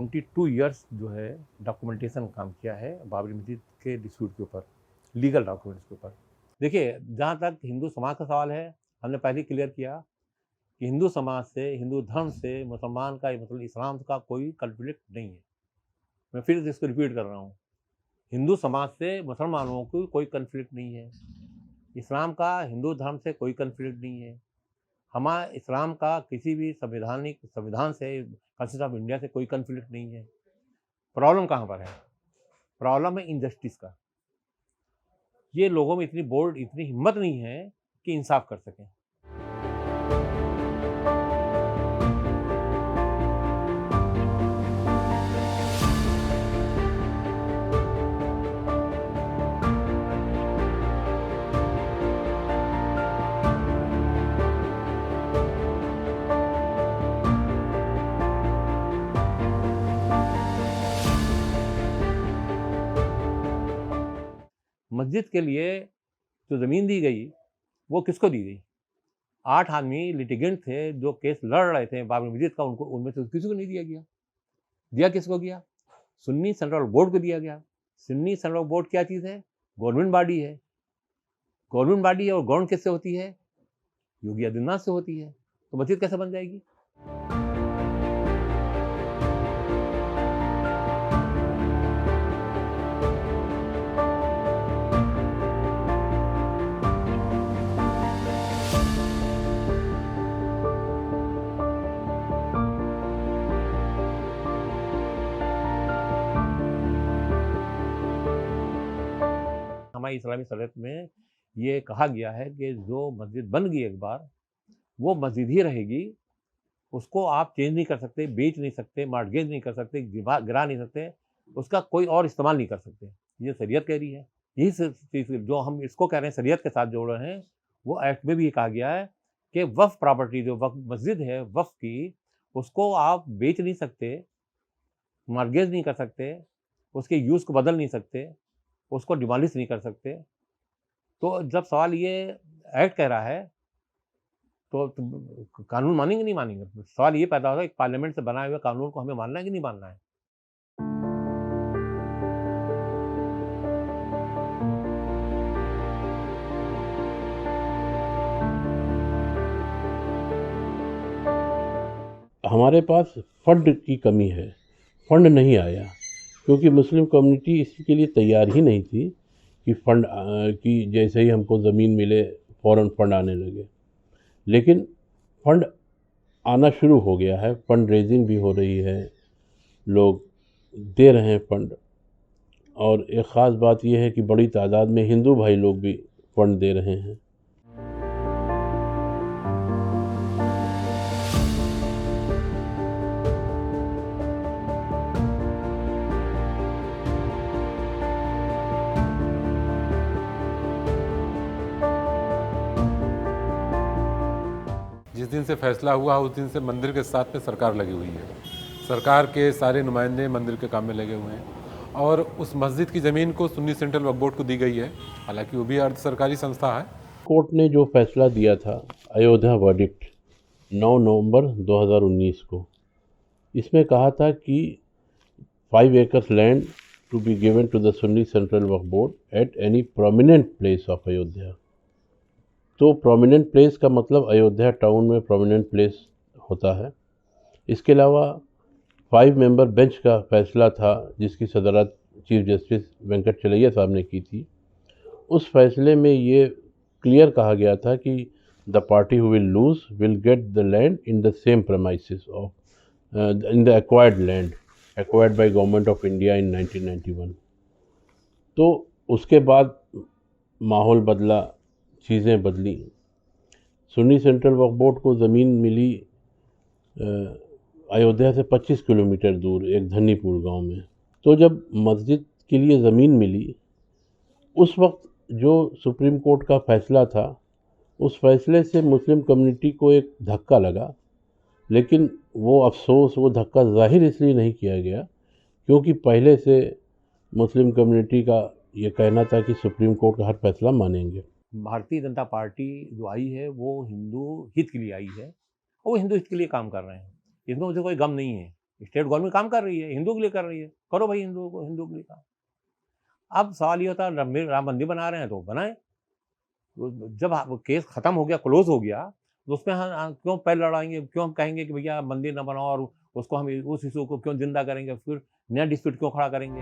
22 years जो है documentation काम किया है बाबरी मस्जिद के डिस्प्यूट के ऊपर, लीगल डॉक्यूमेंट्स के ऊपर। देखिए, जहाँ तक हिंदू समाज का सवाल है, हमने पहले क्लियर किया कि हिंदू समाज से, हिंदू धर्म से मुसलमान का मतलब इस्लाम का कोई कन्फ्लिक्ट नहीं है। मैं फिर इसको रिपीट कर रहा हूँ, हिंदू समाज से मुसलमानों को कोई कन्फ्लिक्ट नहीं है, इस्लाम का हिंदू धर्म से कोई कन्फ्लिक्ट नहीं है, हमारा इस्लाम का किसी भी संविधान से, कॉन्स्टिट्यूशन ऑफ इंडिया से कोई कन्फ्लिक्ट नहीं है। प्रॉब्लम कहाँ पर है? प्रॉब्लम है इनजस्टिस का। ये लोगों में इतनी हिम्मत नहीं है कि इंसाफ कर सकें। मस्जिद के लिए जो ज़मीन दी गई, वो किसको दी गई? 8 आदमी लिटिगेंट थे जो केस लड़ रहे थे बाबरी मस्जिद का, उनमें से किसी को नहीं दिया गया। दिया किसको गया? सुन्नी सेंट्रल बोर्ड को दिया गया। सुन्नी सेंट्रल बोर्ड क्या चीज़ है? गवर्नमेंट बॉडी है। गवर्नमेंट बॉडी है और गवर्नमेंट किससे होती है? योगी आदित्यनाथ से होती है। तो मस्जिद कैसे बन जाएगी? हमारी इस्लामी शरीयत में ये कहा गया है कि जो मस्जिद बन गई एक बार, वो मस्जिद ही रहेगी। उसको आप चेंज नहीं कर सकते, बेच नहीं सकते, मॉर्टगेज नहीं कर सकते, गिरा नहीं सकते, उसका कोई और इस्तेमाल नहीं कर सकते। ये शरीयत कह रही है। यही चीज़ जो हम इसको कह रहे हैं शरीयत के साथ जोड़ रहे हैं, वो एक्ट में भी ये कहा गया है कि वक्फ प्रॉपर्टी जो वक्फ मस्जिद है वक्फ की, उसको आप बेच नहीं सकते, मॉर्टगेज नहीं कर सकते, उसके यूज़ को बदल नहीं सकते, उसको डिमॉलिश नहीं कर सकते। तो जब सवाल ये एक्ट कह रहा है, तो कानून मानेंगे नहीं मानेंगे? सवाल ये पैदा होगा कि पार्लियामेंट से बनाए हुए कानून को हमें मानना है कि नहीं मानना है? हमारे पास फंड की कमी है, फंड नहीं आया क्योंकि मुस्लिम कम्युनिटी इसके लिए तैयार ही नहीं थी कि फंड कि जैसे ही हमको ज़मीन मिले फ़ौरन फंड आने लगे। लेकिन फंड आना शुरू हो गया है, फंड रेजिंग भी हो रही है, लोग दे रहे हैं फंड। और एक ख़ास बात यह है कि बड़ी तादाद में हिंदू भाई लोग भी फंड दे रहे हैं। जिस दिन से फैसला हुआ उस दिन से मंदिर के साथ में सरकार लगी हुई है। सरकार के सारे नुमाइंदे मंदिर के काम में लगे हुए हैं और उस मस्जिद की ज़मीन को सुन्नी सेंट्रल वक्फ बोर्ड को दी गई है, हालांकि वो भी अर्ध सरकारी संस्था है। कोर्ट ने जो फैसला दिया था अयोध्या वर्डिक्ट 9 नवंबर 2019 को, इसमें कहा था कि 5 acres land to be given to the Sunni Central Waqf Board at any prominent place of Ayodhya. तो प्रोमिनेंट प्लेस का मतलब अयोध्या टाउन में प्रोमिनेंट प्लेस होता है। इसके अलावा 5 मेंबर बेंच का फैसला था जिसकी सदरत चीफ जस्टिस वेंकटचलैया साहब ने की थी। उस फैसले में ये क्लियर कहा गया था कि the party who will lose will get the land in the same premises of in the acquired land acquired by government of India in 1991। तो उसके बाद माहौल बदला, चीज़ें बदली। सुन्नी सेंट्रल वक्फ बोर्ड को ज़मीन मिली अयोध्या से 25 किलोमीटर दूर एक धन्नीपुर गांव में। तो जब मस्जिद के लिए ज़मीन मिली, उस वक्त जो सुप्रीम कोर्ट का फैसला था, उस फैसले से मुस्लिम कम्युनिटी को एक धक्का लगा। लेकिन वो अफसोस, वो धक्का ज़ाहिर इसलिए नहीं किया गया क्योंकि पहले से मुस्लिम कम्युनिटी का ये कहना था कि सुप्रीम कोर्ट का हर फैसला मानेंगे। भारतीय जनता पार्टी जो आई है वो हिंदू हित के लिए आई है और वो हिंदू हित के लिए काम कर रहे हैं। इसमें मुझे कोई गम नहीं है। स्टेट गवर्नमेंट काम कर रही है, हिंदू के लिए कर रही है, करो भाई हिंदू के लिए काम। अब सवाल ये होता है राम मंदिर बना रहे हैं तो बनाए, जब केस खत्म हो गया, क्लोज हो गया, तो उसमें हम क्यों पैर लड़ाएंगे, क्यों हम कहेंगे कि भैया मंदिर ना बनाओ और उसको हम उस इशू को क्यों जिंदा करेंगे, फिर नया डिस्प्यूट क्यों खड़ा करेंगे।